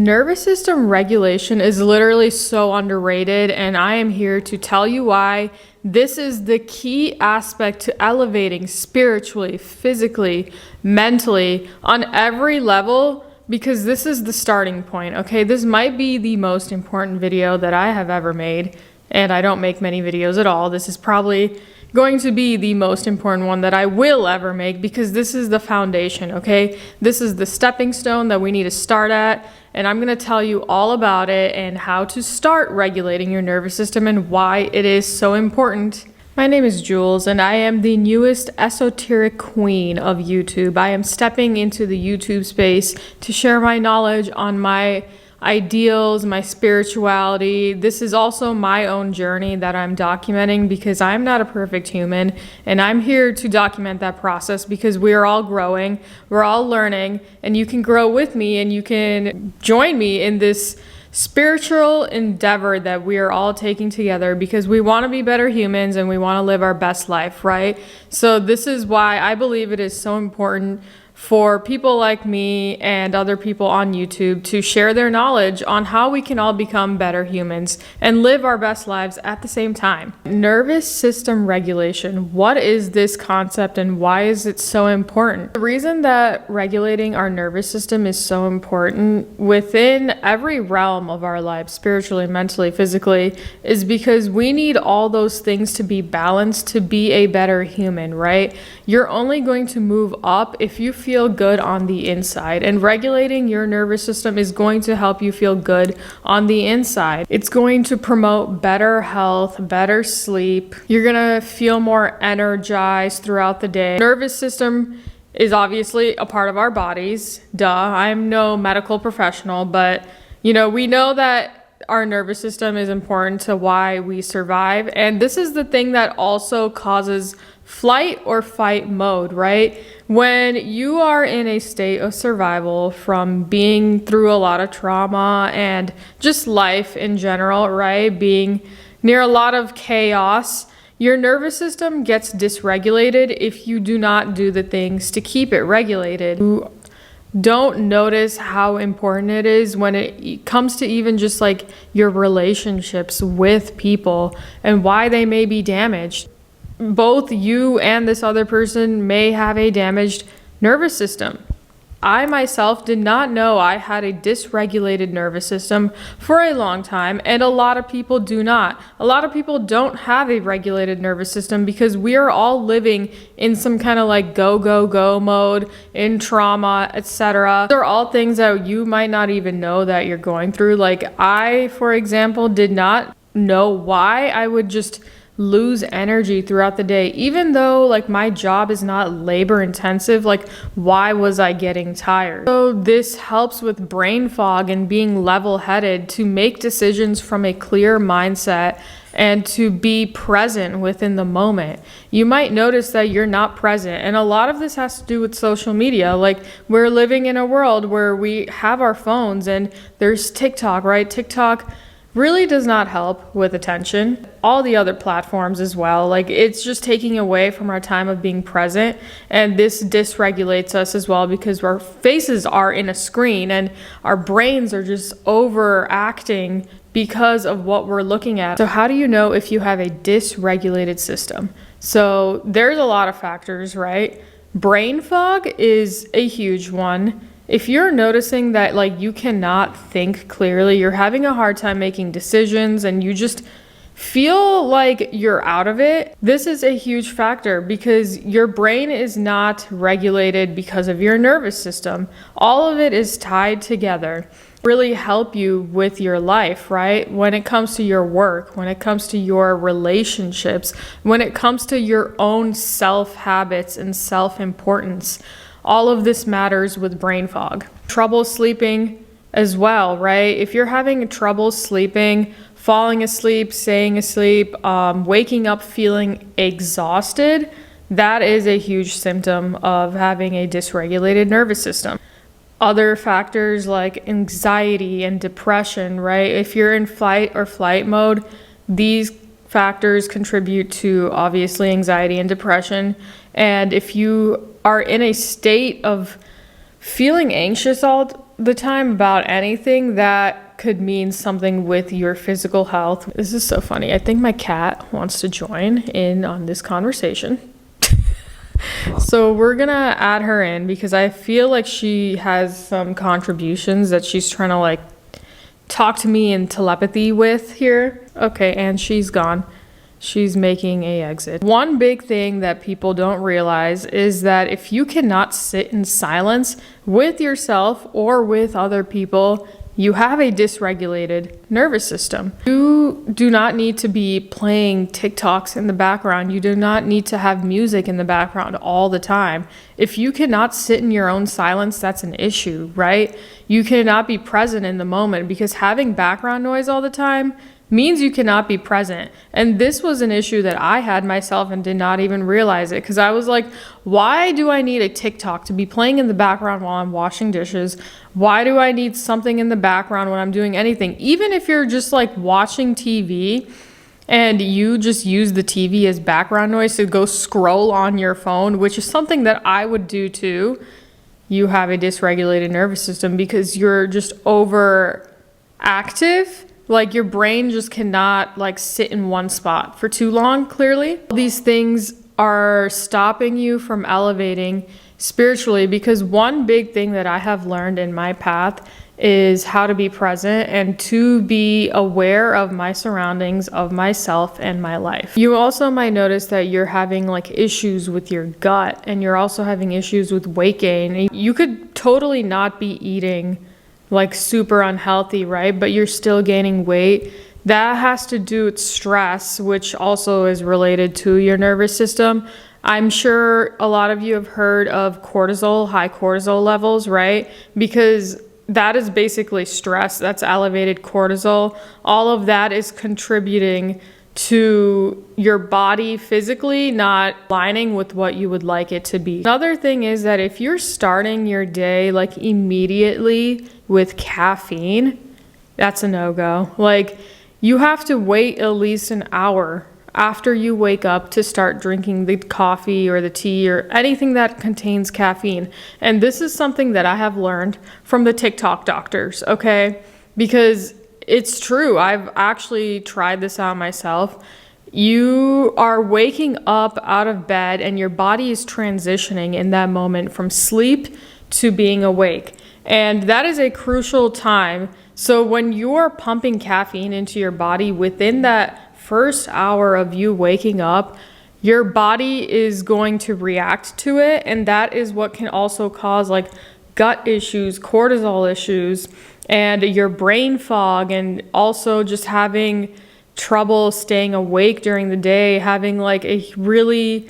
Nervous system regulation is literally so underrated, and I am here to tell you why. This is the key aspect to elevating spiritually, physically, mentally, on every level, because this is the starting point, okay? This might be the most important video that I have ever made, and I don't make many videos at all. This is probably going to be the most important one that I will ever make, because this is the foundation, okay? This is the stepping stone that we need to start at, and I'm going to tell you all about it and how to start regulating your nervous system and why it is so important. My name is Jules, and I am the newest esoteric queen of YouTube. I am stepping into the YouTube space to share my knowledge on my ideals, my spirituality. This is also my own journey that I'm documenting, because I'm not a perfect human, and I'm here to document that process because we are all growing, we're all learning, and you can grow with me and you can join me in this spiritual endeavor that we are all taking together, because we want to be better humans and we want to live our best life, right? So this is why I believe it is so important for people like me and other people on YouTube to share their knowledge on how we can all become better humans and live our best lives at the same time. Nervous system regulation. What is this concept and why is it so important? The reason that regulating our nervous system is so important within every realm of our life, spiritually, mentally, physically, is because we need all those things to be balanced to be a better human, right? You're only going to move up if you feel good on the inside, and regulating your nervous system is going to help you feel good on the inside. It's going to promote better health, better sleep. You're gonna feel more energized throughout the day. Nervous system is obviously a part of our bodies. Duh, I'm no medical professional, but we know that our nervous system is important to why we survive, and this is the thing that also causes flight or fight mode, right? When you are in a state of survival from being through a lot of trauma and just life in general, right? Being near a lot of chaos, your nervous system gets dysregulated if you do not do the things to keep it regulated. You don't notice how important it is when it comes to even just like your relationships with people and why they may be damaged. Both you and this other person may have a damaged nervous system. I myself did not know I had a dysregulated nervous system for a long time, and a lot of people do not. A lot of people don't have a regulated nervous system because we are all living in some kind of like go, go, go mode, in trauma, etc. They're all things that you might not even know that you're going through. Like I, for example, did not know why I would just lose energy throughout the day, even though like my job is not labor intensive. Like, why was I getting tired? So this helps with brain fog and being level-headed to make decisions from a clear mindset and to be present within the moment. You might notice that you're not present, and a lot of this has to do with social media. Like, we're living in a world where we have our phones and there's TikTok, right? TikTok really does not help with attention. All the other platforms as well. Like, it's just taking away from our time of being present, and this dysregulates us as well because our faces are in a screen and our brains are just overacting because of what we're looking at. So how do you know if you have a dysregulated system? So there's a lot of factors, right? Brain fog is a huge one. If you're noticing that like you cannot think clearly, you're having a hard time making decisions, and you just feel like you're out of it, this is a huge factor because your brain is not regulated because of your nervous system. All of it is tied together. Really help you with your life, right? When it comes to your work, when it comes to your relationships, when it comes to your own self habits and self-importance. All of this matters with brain fog. Trouble sleeping as well, right? If you're having trouble sleeping, falling asleep, staying asleep, waking up feeling exhausted, that is a huge symptom of having a dysregulated nervous system. Other factors like anxiety and depression, right? If you're in fight or flight mode, these factors contribute to obviously anxiety and depression. And if you are in a state of feeling anxious all the time about anything that could mean something with your physical health. This is so funny. I think my cat wants to join in on this conversation. So we're gonna add her in because I feel like she has some contributions that she's trying to like talk to me in telepathy with here. Okay, and she's gone. She's making a exit. One big thing that people don't realize is that if you cannot sit in silence with yourself or with other people, you have a dysregulated nervous system. You do not need to be playing TikToks in the background. You do not need to have music in the background all the time. If you cannot sit in your own silence, that's an issue, right? You cannot be present in the moment because having background noise all the time means you cannot be present. And this was an issue that I had myself and did not even realize it because I was like, why do I need a TikTok to be playing in the background while I'm washing dishes? Why do I need something in the background when I'm doing anything? Even if you're just like watching TV and you just use the TV as background noise to go scroll on your phone, which is something that I would do too, you have a dysregulated nervous system because you're just overactive. Like your brain just cannot like sit in one spot for too long, clearly. These things are stopping you from elevating spiritually because one big thing that I have learned in my path is how to be present and to be aware of my surroundings, of myself and my life. You also might notice that you're having like issues with your gut and you're also having issues with weight gain. You could totally not be eating like super unhealthy, right? But you're still gaining weight. That has to do with stress, which also is related to your nervous system. I'm sure a lot of you have heard of cortisol, high cortisol levels, right? Because that is basically stress. That's elevated cortisol. All of that is contributing to your body physically not aligning with what you would like it to be. Another thing is that if you're starting your day like immediately with caffeine, that's a no-go. Like you have to wait at least an hour after you wake up to start drinking the coffee or the tea or anything that contains caffeine. And this is something that I have learned from the TikTok doctors, okay? Because it's true. I've actually tried this out myself. You are waking up out of bed and your body is transitioning in that moment from sleep to being awake. And that is a crucial time. So when you're pumping caffeine into your body within that first hour of you waking up, your body is going to react to it. And that is what can also cause like gut issues, cortisol issues, and your brain fog, and also just having trouble staying awake during the day, having like a really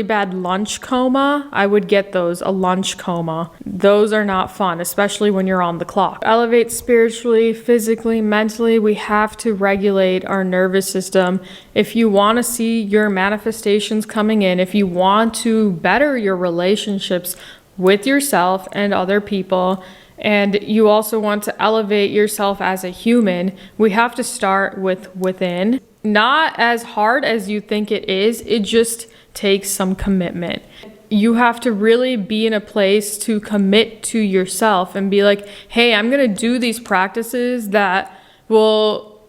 bad lunch coma. I would get those, a lunch coma. Those are not fun, especially when you're on the clock. Elevate spiritually, physically, mentally. We have to regulate our nervous system. If you want to see your manifestations coming in, if you want to better your relationships with yourself and other people, and you also want to elevate yourself as a human, we have to start with within. Not as hard as you think it is, it just takes some commitment. You have to really be in a place to commit to yourself and be like, hey, I'm gonna do these practices that will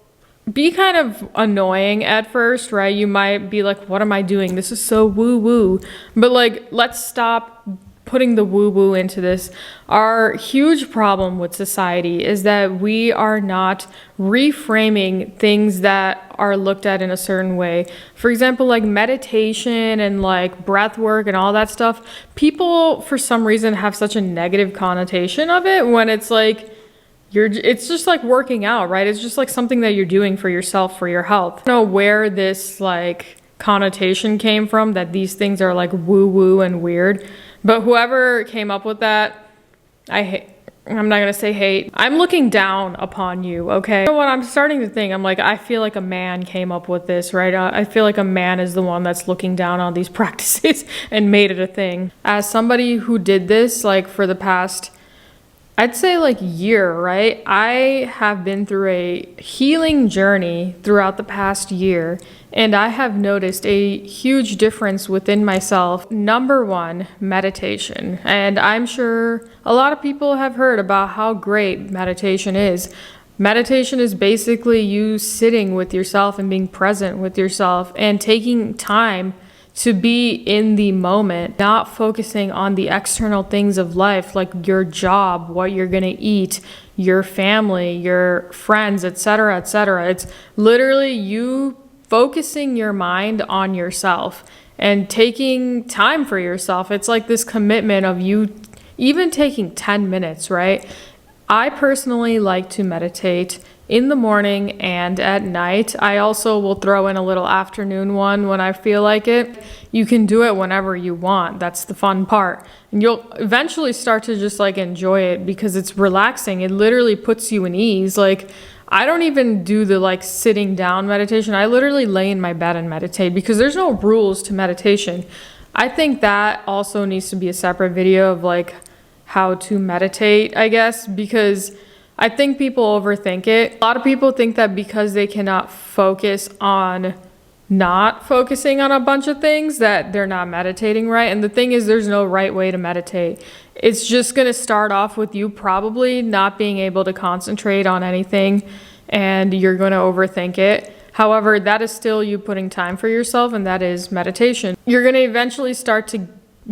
be kind of annoying at first, right? You might be like, what am I doing? This is so woo-woo. But like, let's stop putting the woo-woo into this. Our huge problem with society is that we are not reframing things that are looked at in a certain way. For example, like meditation and like breath work and all that stuff, people for some reason have such a negative connotation of it when it's like it's just like working out, right? It's just like something that you're doing for yourself, for your health. I don't know where this like connotation came from, that these things are like woo-woo and weird. But whoever came up with that, I'm not gonna say hate. I'm looking down upon you, okay? You know what, I'm starting to think, I'm like, I feel like a man came up with this, right? I feel like a man is the one that's looking down on these practices and made it a thing. As somebody who did this, like for the past I'd say like year, right? I have been through a healing journey throughout the past year, and I have noticed a huge difference within myself. Number one, meditation. And I'm sure a lot of people have heard about how great meditation is. Meditation is basically you sitting with yourself and being present with yourself and taking time to be in the moment, not focusing on the external things of life like your job, what you're gonna eat, your family, your friends, etc., etc. It's literally you focusing your mind on yourself and taking time for yourself. It's like this commitment of you even taking 10 minutes, right? I personally like to meditate in the morning and at night. I also will throw in a little afternoon one when I feel like it. You can do it whenever you want. That's the fun part. And you'll eventually start to just like enjoy it because it's relaxing. It literally puts you in ease. Like, I don't even do the like sitting down meditation. I literally lay in my bed and meditate because there's no rules to meditation. I think that also needs to be a separate video of like how to meditate, I guess, because I think people overthink it. A lot of people think that because they cannot focus on not focusing on a bunch of things that they're not meditating right. And the thing is, there's no right way to meditate. It's just going to start off with you probably not being able to concentrate on anything and you're going to overthink it. However, that is still you putting time for yourself, and that is meditation. You're going to eventually start to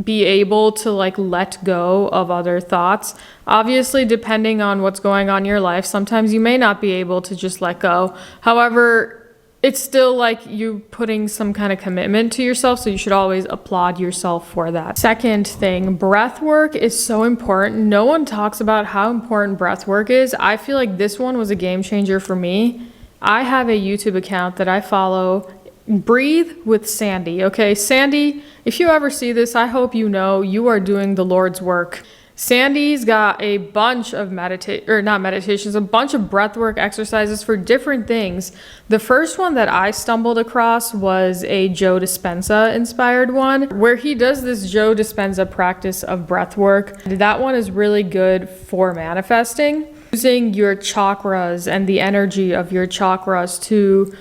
be able to like let go of other thoughts. Obviously, depending on what's going on in your life, sometimes you may not be able to just let go. However, it's still like you putting some kind of commitment to yourself, so you should always applaud yourself for that. Second thing, breath work is so important. No one talks about how important breath work is. I feel like this one was a game changer for me. I have a YouTube account that I follow, Breathe with Sandy. Okay, Sandy, if you ever see this, I hope you know you are doing the Lord's work. Sandy's got a bunch of a bunch of breathwork exercises for different things. The first one that I stumbled across was a Joe Dispenza inspired one, where he does this Joe Dispenza practice of breathwork. That one is really good for manifesting, using your chakras and the energy of your chakras to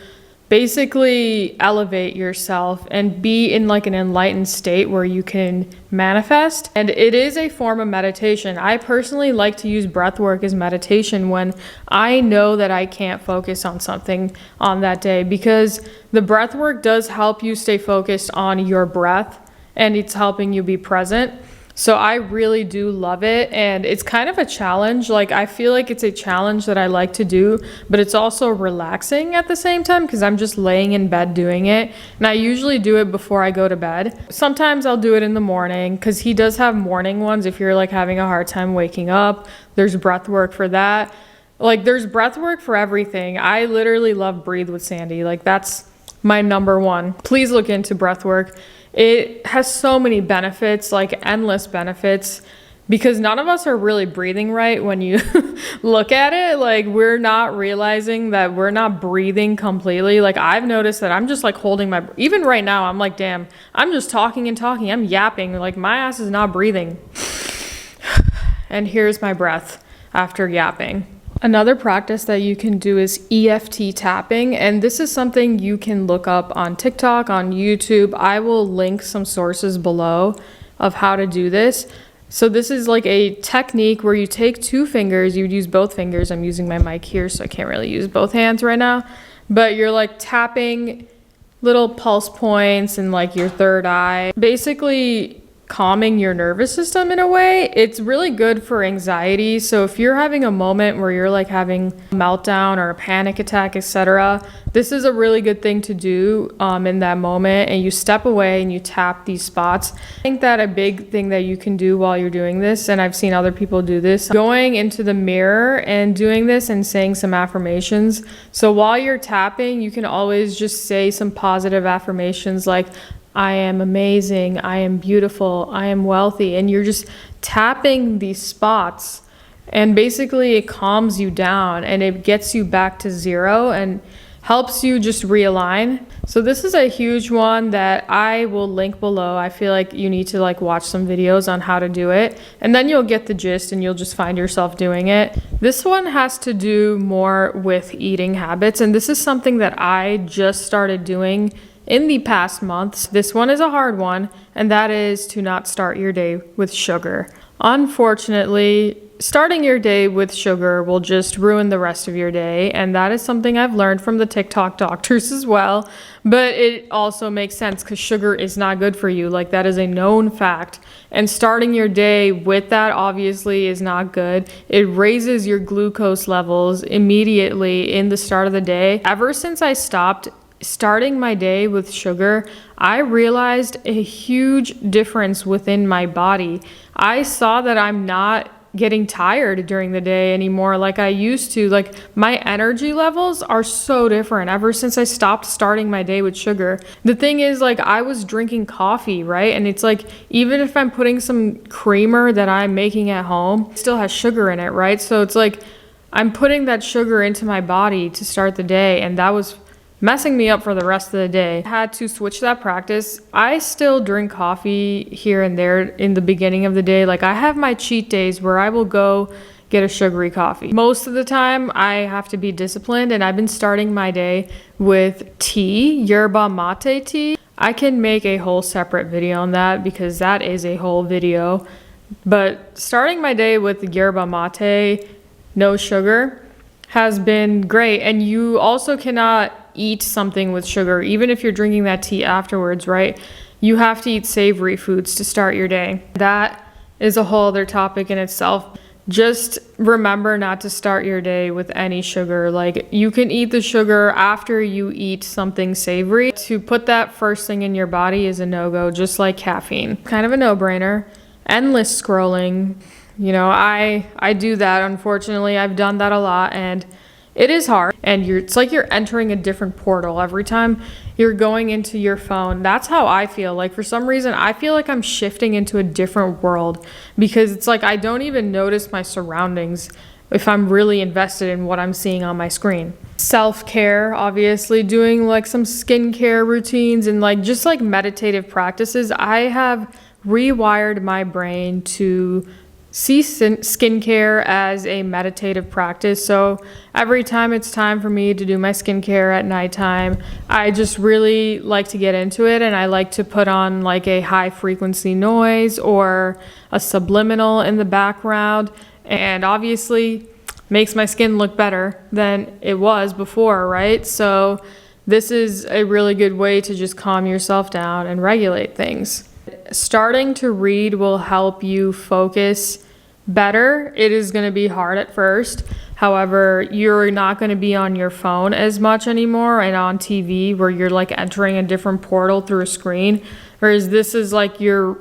basically elevate yourself and be in like an enlightened state where you can manifest. And it is a form of meditation. I personally like to use breath work as meditation when I know that I can't focus on something on that day, because the breath work does help you stay focused on your breath and it's helping you be present. So I really do love it, and it's kind of a challenge. Like, I feel like it's a challenge that I like to do, but it's also relaxing at the same time because I'm just laying in bed doing it. And I usually do it before I go to bed. Sometimes I'll do it in the morning because he does have morning ones. If you're like having a hard time waking up, there's breath work for that. Like, there's breath work for everything. I literally love Breathe with Sandy. Like, that's my number one. Please look into breath work. It has so many benefits, like endless benefits, because none of us are really breathing right when you look at it. Like, we're not realizing that we're not breathing completely. Like, I've noticed that I'm just like holding my, even right now, I'm like, damn, I'm just talking and talking. I'm yapping. Like, my ass is not breathing. And here's my breath after yapping. Another practice that you can do is EFT tapping, and this is something you can look up on TikTok, on YouTube. I will link some sources below of how to do this. So this is like a technique where you take two fingers, you'd use both fingers. I'm using my mic here, so I can't really use both hands right now, but you're like tapping little pulse points in like your third eye, basically calming your nervous system in a way. It's really good for anxiety. So if you're having a moment where you're like having a meltdown or a panic attack, etc., this is a really good thing to do in that moment. And you step away and you tap these spots. I think that a big thing that you can do while you're doing this, and I've seen other people do this, going into the mirror and doing this and saying some affirmations. So while you're tapping, you can always just say some positive affirmations like, I am amazing, I am beautiful, I am wealthy. And you're just tapping these spots, and basically it calms you down and it gets you back to zero and helps you just realign. So this is a huge one that I will link below. I feel like you need to like watch some videos on how to do it, and then you'll get the gist and you'll just find yourself doing it. This one has to do more with eating habits, and this is something that I just started doing in the past months. This one is a hard one, and that is to not start your day with sugar. Unfortunately, starting your day with sugar will just ruin the rest of your day, and that is something I've learned from the TikTok doctors as well. But it also makes sense because sugar is not good for you. Like, that is a known fact. And starting your day with that obviously is not good. It raises your glucose levels immediately in the start of the day. Ever since I stopped starting my day with sugar, I realized a huge difference within my body. I saw that I'm not getting tired during the day anymore like I used to. Like, my energy levels are so different ever since I stopped starting my day with sugar. The thing is, like, I was drinking coffee, right? And it's like, even if I'm putting some creamer that I'm making at home, it still has sugar in it, right? So it's like I'm putting that sugar into my body to start the day, and that was messing me up for the rest of the day. I had to switch that practice. I still drink coffee here and there in the beginning of the day. Like, I have my cheat days where I will go get a sugary coffee. Most of the time I have to be disciplined, and I've been starting my day with tea, yerba mate tea. I can make a whole separate video on that because that is a whole video. But starting my day with yerba mate, no sugar, has been great. And you also cannot eat something with sugar, even if you're drinking that tea afterwards, right? You have to eat savory foods to start your day. That is a whole other topic in itself. Just remember not to start your day with any sugar. Like, you can eat the sugar after you eat something savory. To put that first thing in your body is a no-go, just like caffeine. Kind of a no-brainer. Endless scrolling. You know, I do that. Unfortunately, I've done that a lot, and it is hard, and it's like you're entering a different portal every time you're going into your phone. That's how I feel. Like, for some reason, I feel like I'm shifting into a different world, because it's like I don't even notice my surroundings if I'm really invested in what I'm seeing on my screen. Self-care, obviously, doing like some skincare routines and like just like meditative practices. I have rewired my brain to see skincare as a meditative practice. So every time it's time for me to do my skincare at nighttime, I just really like to get into it, and I like to put on like a high frequency noise or a subliminal in the background, and obviously makes my skin look better than it was before, right? So this is a really good way to just calm yourself down and regulate things. Starting to read will help you focus better. It is going to be hard at first. However, you're not going to be on your phone as much anymore and on TV where you're like entering a different portal through a screen. Whereas this is like you're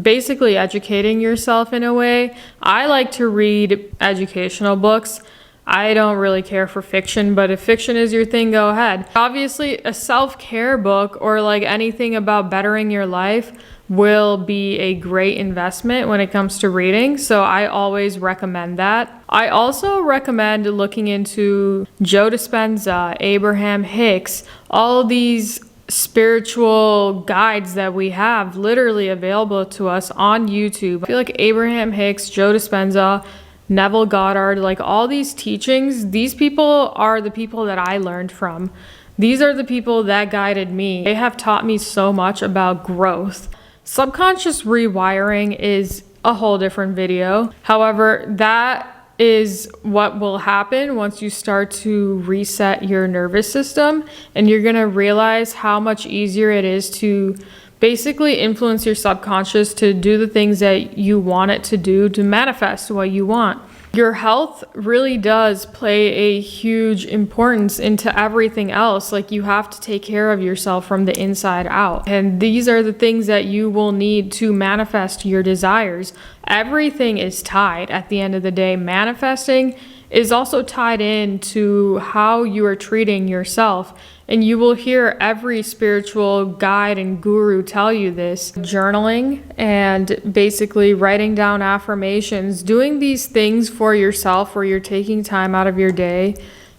basically educating yourself in a way. I like to read educational books. I don't really care for fiction, but if fiction is your thing, go ahead. Obviously, a self-care book or like anything about bettering your life will be a great investment when it comes to reading. So I always recommend that. I also recommend looking into Joe Dispenza, Abraham Hicks, all these spiritual guides that we have literally available to us on YouTube. I feel like Abraham Hicks, Joe Dispenza, Neville Goddard, like all these teachings, these people are the people that I learned from. These are the people that guided me. They have taught me so much about growth. Subconscious rewiring is a whole different video. However, that is what will happen once you start to reset your nervous system, and you're gonna realize how much easier it is to basically influence your subconscious to do the things that you want it to do to manifest what you want. Your health really does play a huge importance into everything else. Like, you have to take care of yourself from the inside out. And these are the things that you will need to manifest your desires. Everything is tied at the end of the day. Manifesting is also tied in to how you are treating yourself. And you will hear every spiritual guide and guru tell you this. Journaling and basically writing down affirmations, doing these things for yourself where you're taking time out of your day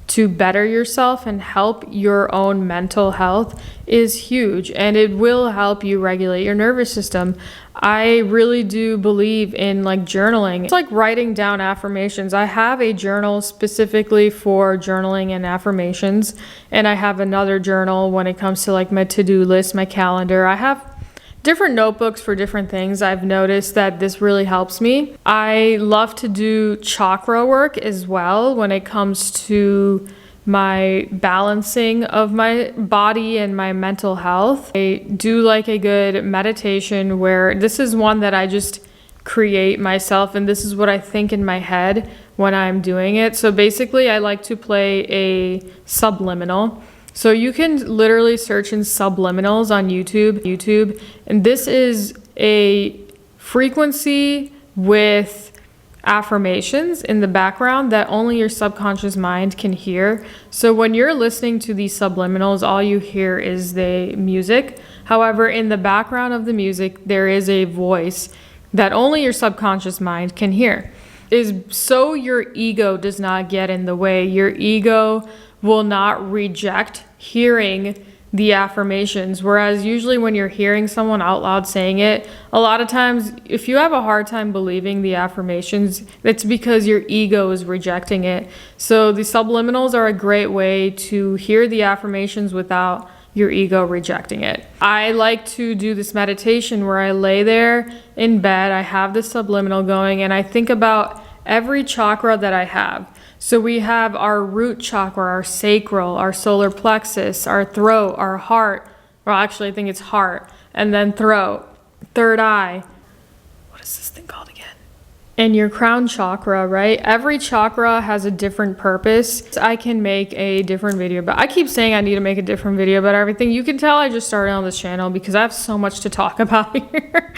to better yourself and help your own mental health is huge, and it will help you regulate your nervous system. I really do believe in like journaling. It's like writing down affirmations. I have a journal specifically for journaling and affirmations, and I have another journal when it comes to like my to-do list, my calendar. I have different notebooks for different things. I've noticed that this really helps me. I love to do chakra work as well when it comes to my balancing of my body and my mental health. I do like a good meditation where this is one that I just create myself, and this is what I think in my head when I'm doing it. So basically I like to play a subliminal. So you can literally search in subliminals on YouTube, and this is a frequency with affirmations in the background that only your subconscious mind can hear. So when you're listening to these subliminals, all you hear is the music. However, in the background of the music, there is a voice that only your subconscious mind can hear. Is so your ego does not get in the way. Your ego will not reject hearing the affirmations, whereas usually when you're hearing someone out loud saying it, a lot of times if you have a hard time believing the affirmations, it's because your ego is rejecting it. So the subliminals are a great way to hear the affirmations without your ego rejecting it. I like to do this meditation where I lay there in bed, I have the subliminal going, and I think about every chakra that I have. So we have our root chakra, our sacral, our solar plexus, our throat, our heart. Well, actually, I think it's heart, and then throat, third eye. What is this thing called again? And your crown chakra, right? Every chakra has a different purpose. I can make a different video, but I keep saying I need to make a different video about everything. You can tell I just started on this channel because I have so much to talk about here.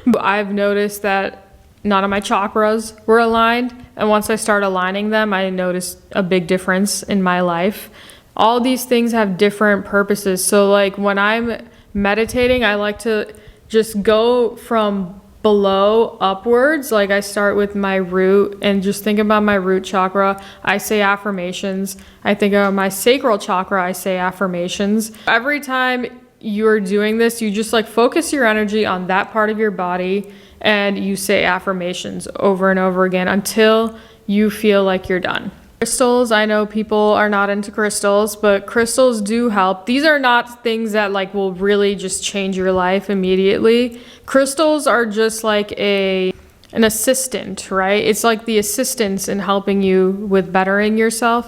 But I've noticed that none of my chakras were aligned, and once I start aligning them, I noticed a big difference in my life. All these things have different purposes. So like when I'm meditating, I like to just go from below upwards. Like I start with my root and just think about my root chakra. I say affirmations. I think of my sacral chakra. I say affirmations. Every time you're doing this, you just like focus your energy on that part of your body, and you say affirmations over and over again until you feel like you're done. Crystals, I know people are not into crystals, but crystals do help. These are not things that like will really just change your life immediately. Crystals are just like an assistant, right? It's like the assistance in helping you with bettering yourself.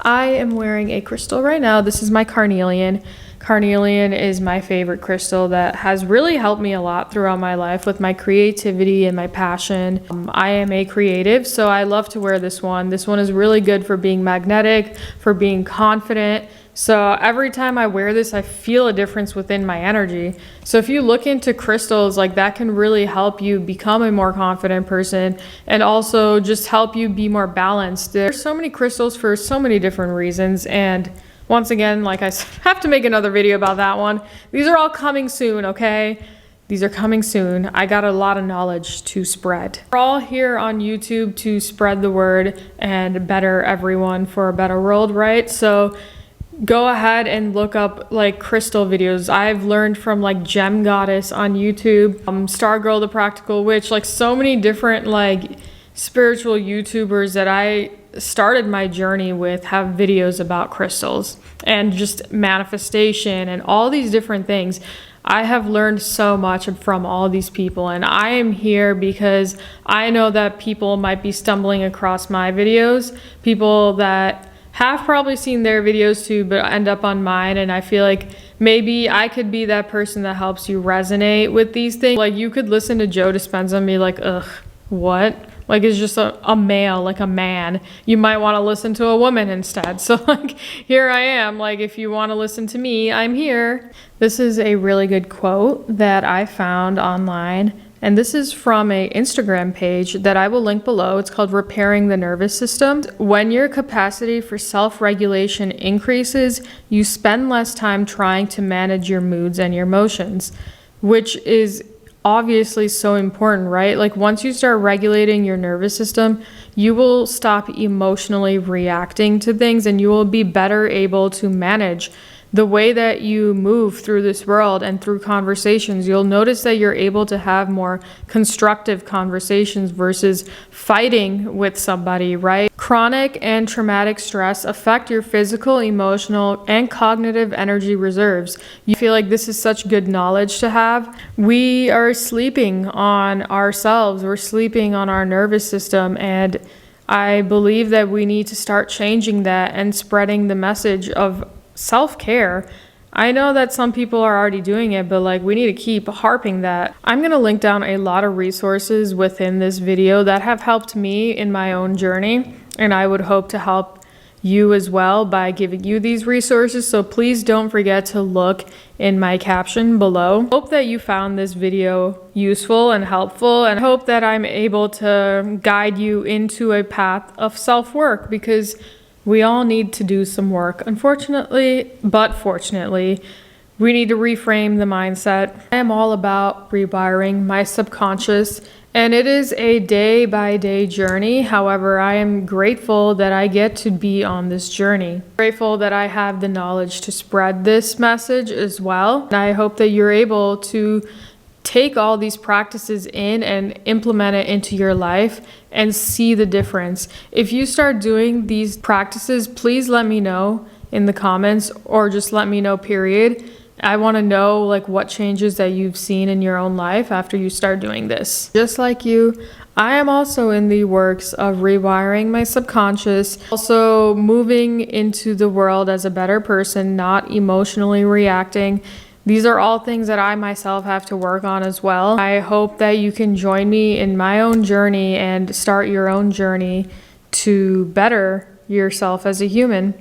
I am wearing a crystal right now. This is my carnelian. Carnelian is my favorite crystal that has really helped me a lot throughout my life with my creativity and my passion. I am a creative, so I love to wear this one. This one is really good for being magnetic, for being confident. So every time I wear this, I feel a difference within my energy. So if you look into crystals, like that can really help you become a more confident person and also just help you be more balanced. There's so many crystals for so many different reasons, and once again, like I have to make another video about that one. These are all coming soon, okay? These are coming soon. I got a lot of knowledge to spread. We're all here on YouTube to spread the word and better everyone for a better world, right? So go ahead and look up like crystal videos. I've learned from like Gem Goddess on YouTube, Stargirl the Practical Witch, like so many different like spiritual YouTubers that I started my journey with have videos about crystals and just manifestation and all these different things. I have learned so much from all these people, and I am here because I know that people might be stumbling across my videos, people that have probably seen their videos too but end up on mine, and I feel like maybe I could be that person that helps you resonate with these things. Like you could listen to Joe Dispenza and be like, ugh, what? Like it's just a male, like a man. You might want to listen to a woman instead. So like here I am, like if you want to listen to me, I'm here. This is a really good quote that I found online, and this is from an Instagram page that I will link below. It's called Repairing the Nervous System. When your capacity for self-regulation increases, you spend less time trying to manage your moods and your emotions, which is obviously so important, right? Like once you start regulating your nervous system, you will stop emotionally reacting to things and you will be better able to manage the way that you move through this world and through conversations. You'll notice that you're able to have more constructive conversations versus fighting with somebody, right? Chronic and traumatic stress affect your physical, emotional, and cognitive energy reserves. You feel like this is such good knowledge to have. We are sleeping on ourselves, we're sleeping on our nervous system, and I believe that we need to start changing that and spreading the message of self-care. I know that some people are already doing it, but like we need to keep harping that. I'm going to link down a lot of resources within this video that have helped me in my own journey, and I would hope to help you as well by giving you these resources. So please don't forget to look in my caption below. Hope that you found this video useful and helpful, and hope that I'm able to guide you into a path of self-work, because we all need to do some work, unfortunately, but fortunately. We need to reframe the mindset. I am all about rewiring my subconscious, and it is a day-by-day journey. However, I am grateful that I get to be on this journey. Grateful that I have the knowledge to spread this message as well. And I hope that you're able to take all these practices in and implement it into your life and see the difference. If you start doing these practices, please let me know in the comments, or just let me know, period. I want to know like what changes that you've seen in your own life after you start doing this. Just like you, I am also in the works of rewiring my subconscious, also moving into the world as a better person, not emotionally reacting. These are all things that I myself have to work on as well. I hope that you can join me in my own journey and start your own journey to better yourself as a human.